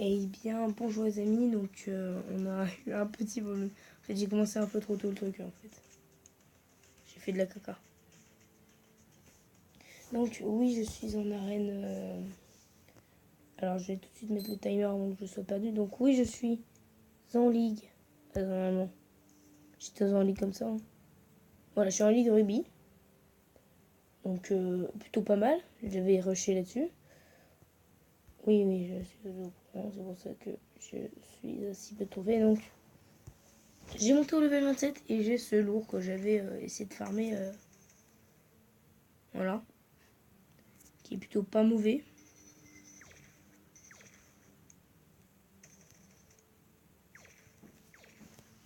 Eh bien, bonjour les amis, donc on a eu un petit volume. En fait, j'ai commencé un peu trop tôt le truc en fait. J'ai fait de la caca. Donc oui, je suis en arène. Alors je vais tout de suite mettre le timer avant que je sois perdu. Donc oui, je suis en ligue. Normalement. J'étais en ligue comme ça. Hein. Voilà, je suis en ligue rugby. Donc plutôt pas mal. J'avais rushé là-dessus. Oui, oui, je suis au courant. C'est pour ça que je suis assez peu trouvé. Donc j'ai monté au level 27 et j'ai ce lourd que j'avais essayé de farmer. Voilà. Qui est plutôt pas mauvais.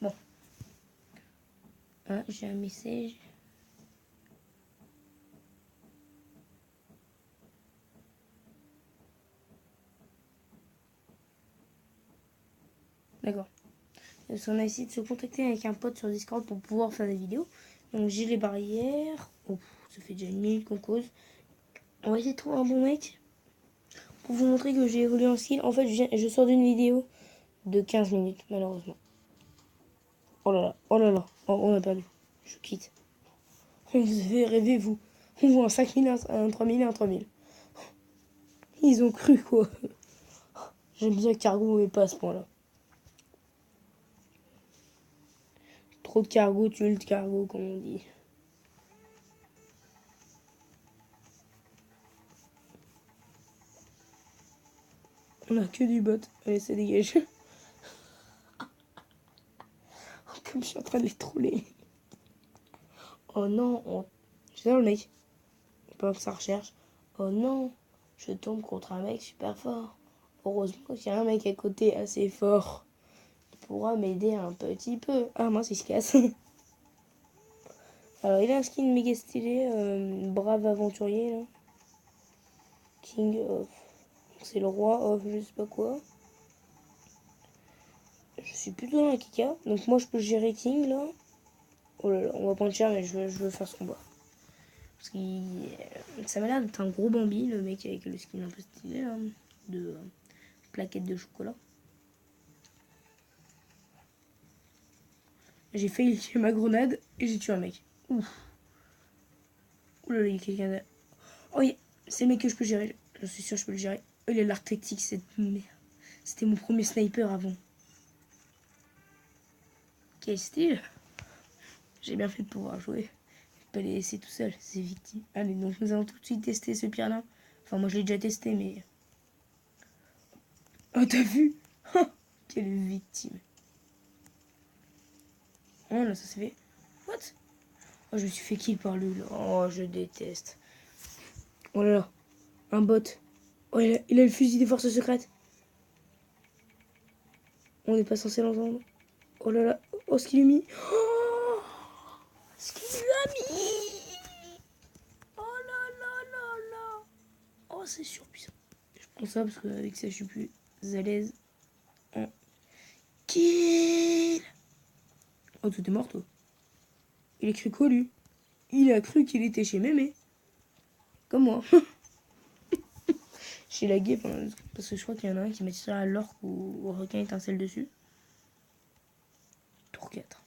Bon. Ah, j'ai un message. D'accord. Parce qu'on a essayé de se contacter avec un pote sur Discord pour pouvoir faire des vidéos. Donc j'ai les barrières. Oh, ça fait déjà une minute qu'on cause. On va essayer de trouver un bon mec pour vous montrer que j'ai évolué en skill. En fait, je sors d'une vidéo de 15 minutes, malheureusement. Oh là là, oh là là. Oh, on a perdu. Je quitte. Vous avez rêvé, vous. On voit un 5000, un 3000 et un 3000. Ils ont cru, quoi. J'aime bien Cargo, mais pas à ce point-là. Trop de cargo, tue le cargo, comme on dit. On a que du bot. Allez, ça dégage. Comme je suis en train de les troller. Oh non, je sais le mec. Pendant que ça recherche. Oh non, je tombe contre un mec super fort. Heureusement qu'il y a un mec à côté assez fort. Il pourra m'aider un petit peu. Ah mince, il se casse. Alors, il a un skin méga stylé. Brave aventurier, là. King of... C'est le roi of je sais pas quoi. Je suis plutôt dans la Kika. Donc moi, je peux gérer King, là. Oh là là, on va prendre cher, mais je veux faire ce combat. Parce que ça m'a l'air d'être un gros Bambi, le mec avec le skin un peu stylé, là, de plaquettes de chocolat. J'ai failli tuer ma grenade et j'ai tué un mec. Ouf. Ouh là là, il y a quelqu'un derrière. Oh, c'est le mec que je peux gérer. Je suis sûr que je peux le gérer. Oh, il a l'arc tactique, cette merde. C'était mon premier sniper avant. Quel style. J'ai bien fait de pouvoir jouer. Pas les laisser tout seul, c'est victime. Allez, donc nous allons tout de suite tester ce pierre-là. Enfin, moi je l'ai déjà testé, mais... Oh, t'as vu? Quelle victime. Oh là, ça s'est fait... What? Oh, je me suis fait kill par lui, là. Oh, je déteste. Oh là là, un bot. Oh, il a le fusil des forces secrètes. On n'est pas censé l'entendre. Oh là là, oh, ce qu'il lui a mis. Oh, ce qu'il lui a mis. Oh là là là là. Oh, c'est surpuissant. Je prends ça parce qu'avec ça, je suis plus à l'aise. En kill. Oh, tout est mort, toi. Il a cru quoi, lui? Il a cru qu'il était chez Mémé. Comme moi. J'ai lagué parce que je crois qu'il y en a un qui m'a tiré à l'orque ou au requin étincelle dessus. Tour 4.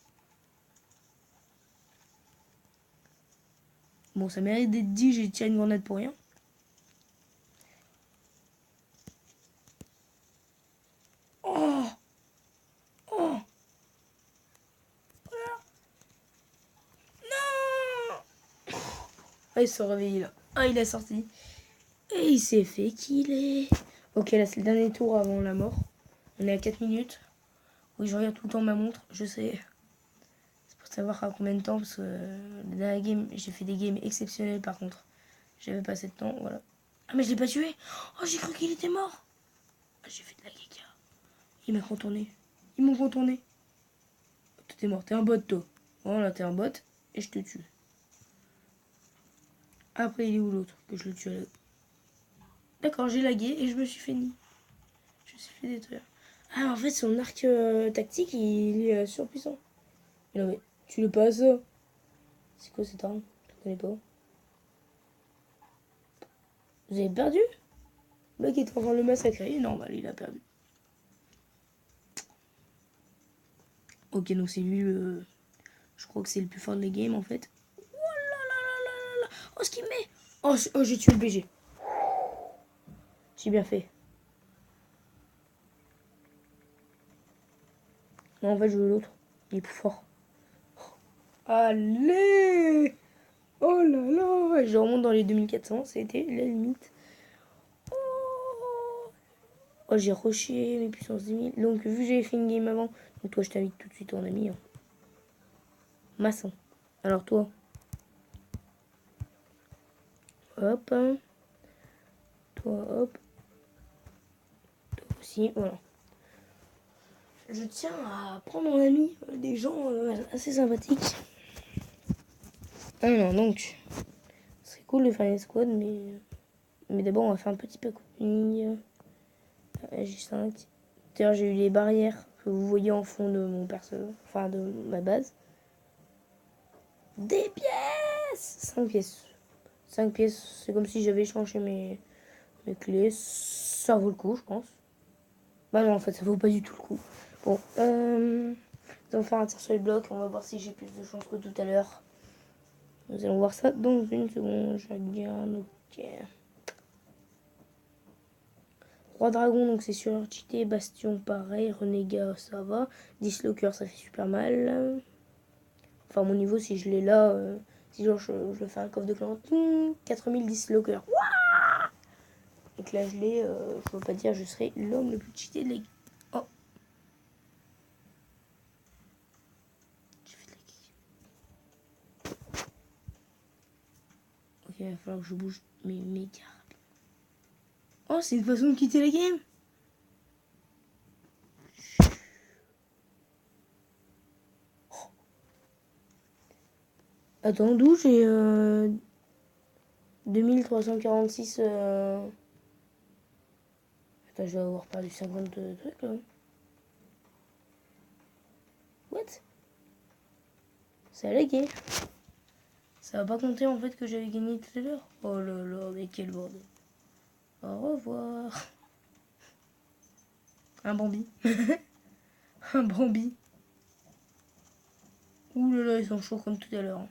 Bon, ça mérite d'être dit, j'ai tiré une grenade pour rien. Oh. Oh. Non. Ah, il s'est réveillé là. Ah, il est sorti. Et il s'est fait killer. Ok, là, c'est le dernier tour avant la mort. On est à 4 minutes. Oui, je regarde tout le temps ma montre, je sais. C'est pour savoir à combien de temps, parce que dans la game, j'ai fait des games exceptionnels par contre. J'avais pas assez de temps, voilà. Ah, mais je l'ai pas tué. Oh, j'ai cru qu'il était mort. Ah, j'ai fait de la caca. Il m'a contourné. Ils m'ont contourné. Toi, t'es mort, t'es un bot, toi. Voilà, t'es un bot, et je te tue. Après, il est où l'autre que je le tue à la... D'accord, j'ai lagué et je me suis fait nier. Je me suis fait détruire. Ah, en fait, son arc tactique, il est surpuissant. Mais non, mais tu le passes. C'est quoi cette arme? Je la connais pas. Vous avez perdu? Le mec est en train de le massacrer. Normal, il a perdu. Ok, donc c'est lui le... Je crois que c'est le plus fort de la game en fait. Oh là là là là là. Oh, ce qu'il met. Oh, j'ai tué le BG. J'ai bien fait. Non, en fait, je veux l'autre. Il est plus fort. Allez. Oh là là. Je remonte dans les 2400. C'était la limite. Oh, j'ai rushé mes puissances 10 000. Donc, vu que j'avais fait une game avant, donc toi, je t'invite tout de suite en ami. Hein. Masson. Alors, toi. Hop. Hein. Toi, hop. Toi aussi, voilà. Je tiens à prendre en ami des gens assez sympathiques. Ah non, donc, ce serait cool de faire une squad, mais d'abord, on va faire un petit peu cooking. J5. D'ailleurs, j'ai eu les barrières que vous voyez en fond de mon perso, enfin de ma base. Des pièces 5 pièces. 5 pièces, c'est comme si j'avais changé mes clés. Ça vaut le coup, je pense. Bah non, en fait, ça vaut pas du tout le coup. Bon, nous allons faire un tir sur les blocs. On va voir si j'ai plus de chance que tout à l'heure. Nous allons voir ça dans une seconde. Je regarde, ok. Roi dragon, donc c'est sûr. Cheaté, bastion, pareil. Renégat, ça va. Dislocker, ça fait super mal. Enfin, mon niveau, si je l'ai là, si genre je fais un coffre de clan, 4000 dislocker. Et que là, je l'ai, je veux pas dire, je serai l'homme le plus cheaté de la... Oh. J'ai fait de la kick. Ok, il va falloir que je bouge, mais méga rapide. Oh, c'est une façon de quitter la game. Oh. Attends, d'où j'ai 2346... Attends, je vais avoir perdu 50 trucs là. What? Ça a lagué. Ça va pas compter en fait que j'avais gagné tout à l'heure. Oh là là, mais quel bordel. Au revoir. Un Bambi. Un Bambi. Ouh là là, ils sont chauds comme tout à l'heure.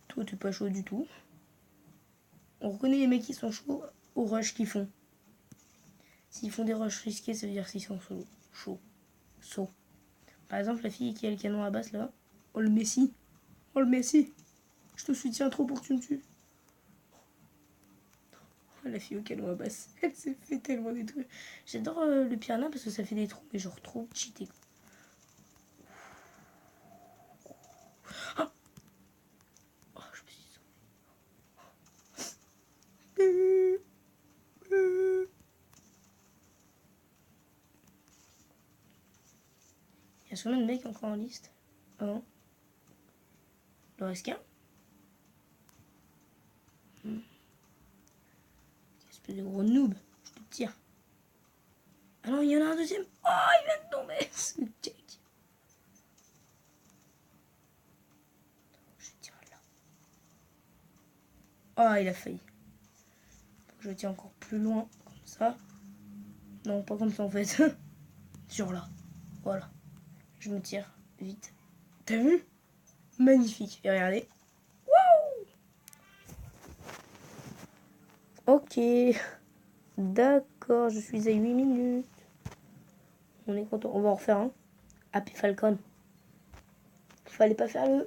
Toi, t'es pas chaud du tout. On reconnaît les mecs qui sont chauds aux rushs qu'ils font. S'ils font des rushs risqués, ça veut dire qu'ils sont chauds. Chauds. Par exemple, la fille qui a le canon à basse là. Oh le Messi. Oh le Messi. Je te soutiens trop pour que tu me tues. Oh, la fille au canon à basse. Elle s'est fait tellement des trucs. J'adore le piranha parce que ça fait des trous, mais genre trop cheaté. Oh, oh je me suis sauvé. Il y a combien de mecs encore en liste? Ah non. Il en reste qu'un. Espèce de gros noob. Je te tire. Ah non, il y en a un deuxième. Oh, il vient de tomber. Ce check. Je tire là. Ah, il a failli. Je tire encore plus loin. Comme ça. Non, pas comme ça en fait. Sur là. Voilà. Je me tire vite. T'as vu? Magnifique. Et regardez. Ok. D'accord, je suis à 8 minutes. On est content. On va en refaire un. Happy Falcon. Fallait pas faire le...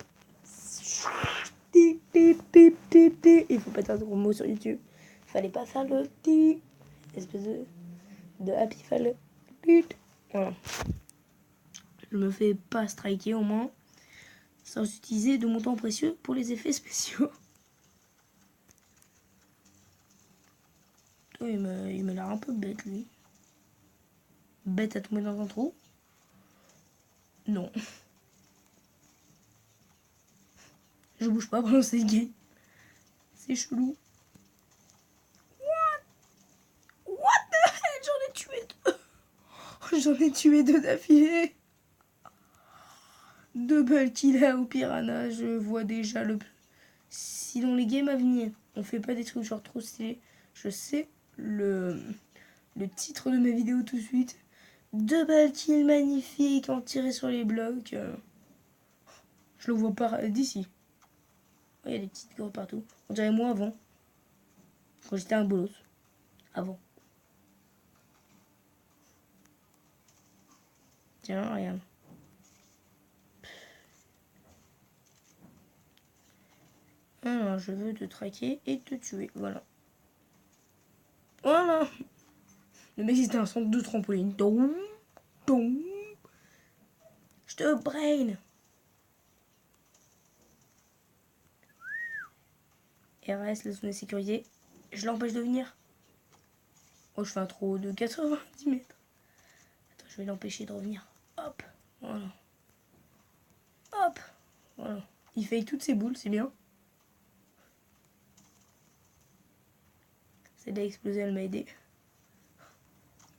Il faut pas dire de gros mots sur YouTube. Fallait pas faire le... Espèce de Happy Falcon. Voilà. Je me fais pas striker au moins. Sans utiliser de mon temps précieux pour les effets spéciaux. Il m'a l'air un peu bête lui. Bête à tomber dans un trou. Non. Je bouge pas pendant cette game. C'est chelou. What the hell? J'en ai tué deux. J'en ai tué deux d'affilée. Double kill au piranha. Je vois déjà le... Si dans les games à venir, on fait pas des trucs genre trop stylés, je sais le titre de ma vidéo tout de suite. Double kill magnifique en tiré sur les blocs. Je le vois pas d'ici. Il y a des petites grottes partout. On dirait moi avant. Quand j'étais un bolos. Avant. Tiens, regarde. Alors, je veux te traquer et te tuer. Voilà. Voilà. Le mec, c'était un centre de trampoline. Tom, tom. Je te brain. RS, la zone de sécurité. Je l'empêche de venir. Oh, je fais un trou de 90 mètres. Attends, je vais l'empêcher de revenir. Hop. Voilà. Hop. Voilà. Il fait toutes ses boules, c'est bien. C'est d'exploser, elle m'a aidé.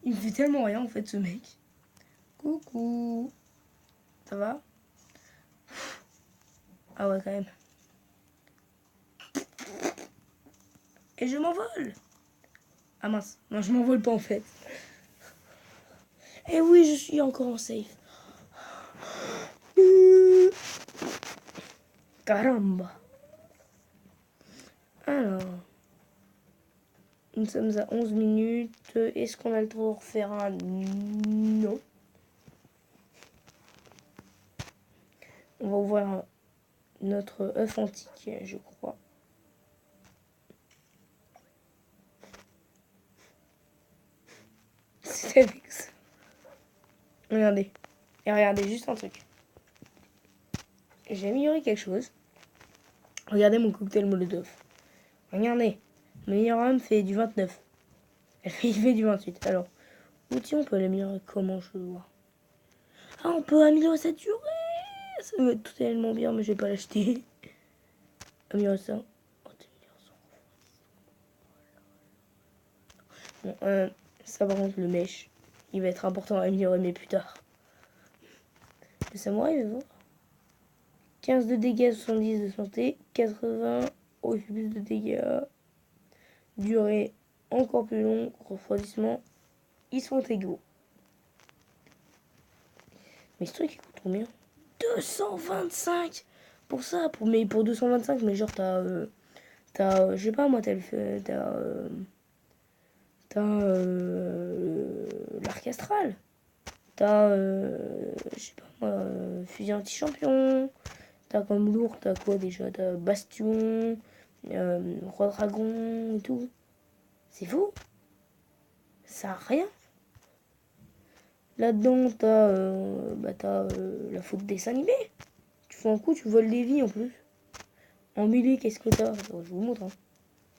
Il me fait tellement rien en fait ce mec. Coucou. Ça va? Ah ouais quand même. Et je m'envole. Ah mince, non je m'envole pas en fait. Et oui je suis encore en safe. Caramba. Alors. Nous sommes à 11 minutes. Est-ce qu'on a le temps de refaire un... Non. On va ouvrir notre œuf antique, je crois. C'est avec ça. Regardez. Et regardez juste un truc. J'ai amélioré quelque chose. Regardez mon cocktail Molotov. Regardez. Mon meilleur homme fait du 29. Il fait du 28. Alors, outil, on peut l'améliorer comment, je vois. Ah, on peut améliorer sa durée. Ça va être tellement bien, mais je vais pas l'acheter. Améliorer ça. Bon, ça par contre, le mèche, il va être important à améliorer, mais plus tard. Le samouraï, je vais voir. 15 de dégâts, 70 de santé, 80 au plus de dégâts. Durée encore plus longue, refroidissement. Ils sont égaux. Mais ce truc, il coûte combien? 225 pour ça, mais pour 225, mais genre t'as, je sais pas moi, t'as l'arc astral, t'as, je sais pas moi, fusil anti-champion, t'as comme lourd, t'as quoi déjà, t'as bastion, roi dragon et tout. C'est fou, ça a rien. Là-dedans, t'as la faute des animés. Tu fais un coup, tu voles des vies en plus. En mêlée, qu'est-ce que t'as? Je vous montre. Hein.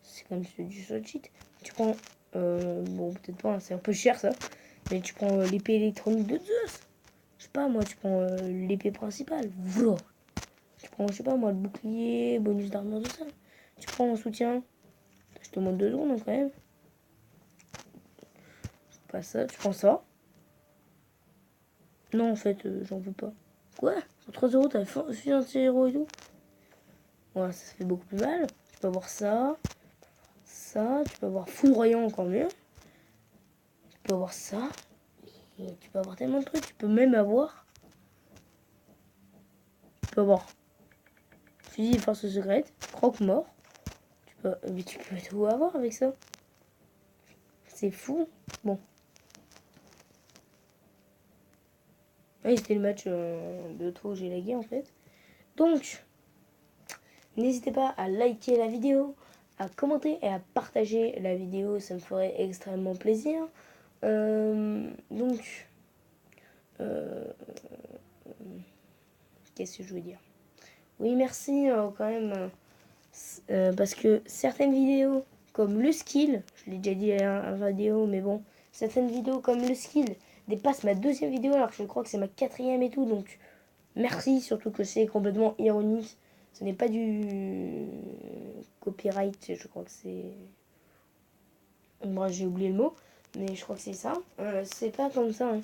C'est comme du solid shit. Tu prends. Bon, peut-être pas, hein, c'est un peu cher ça. Mais tu prends l'épée électronique de Zeus. Je sais pas, moi, tu prends l'épée principale. Voilà. Tu prends, je sais pas, moi, le bouclier, bonus d'armure de ça. Tu prends en soutien. Je te montre 2 secondes hein, quand même. Pas ça, tu prends ça. Non, en fait, j'en veux pas. Quoi? Pour 3 euros, t'as fusil anti-héros et tout? Voilà, ça fait beaucoup plus mal. Tu peux avoir ça. Ça, tu peux avoir foudroyant encore mieux. Tu peux avoir ça. Et tu peux avoir tellement de trucs. Tu peux même avoir... Tu peux avoir... Fusil de force secrète. Croque-mort. Mais tu peux tout avoir avec ça. C'est fou. Bon. Oui, c'était le match de trop j'ai lagué en fait. Donc, n'hésitez pas à liker la vidéo, à commenter et à partager la vidéo. Ça me ferait extrêmement plaisir. Donc, qu'est-ce que je veux dire? Oui, merci quand même. Parce que certaines vidéos, comme le skill, je l'ai déjà dit à la vidéo, mais bon, certaines vidéos comme le skill dépassent ma 2e vidéo alors que je crois que c'est ma 4e et tout. Donc, merci, surtout que c'est complètement ironique. Ce n'est pas du copyright, je crois que c'est... Moi, j'ai oublié le mot, mais je crois que c'est ça. C'est pas comme ça. Hein.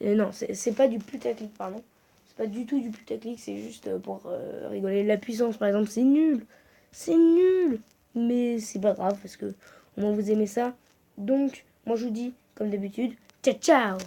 Non, c'est pas du putaclic, pardon. C'est pas du tout du putaclic, c'est juste pour rigoler. La puissance, par exemple, c'est nul. C'est nul. Mais c'est pas grave, parce que au moins vous aimez ça. Donc, moi je vous dis, comme d'habitude, ciao ciao.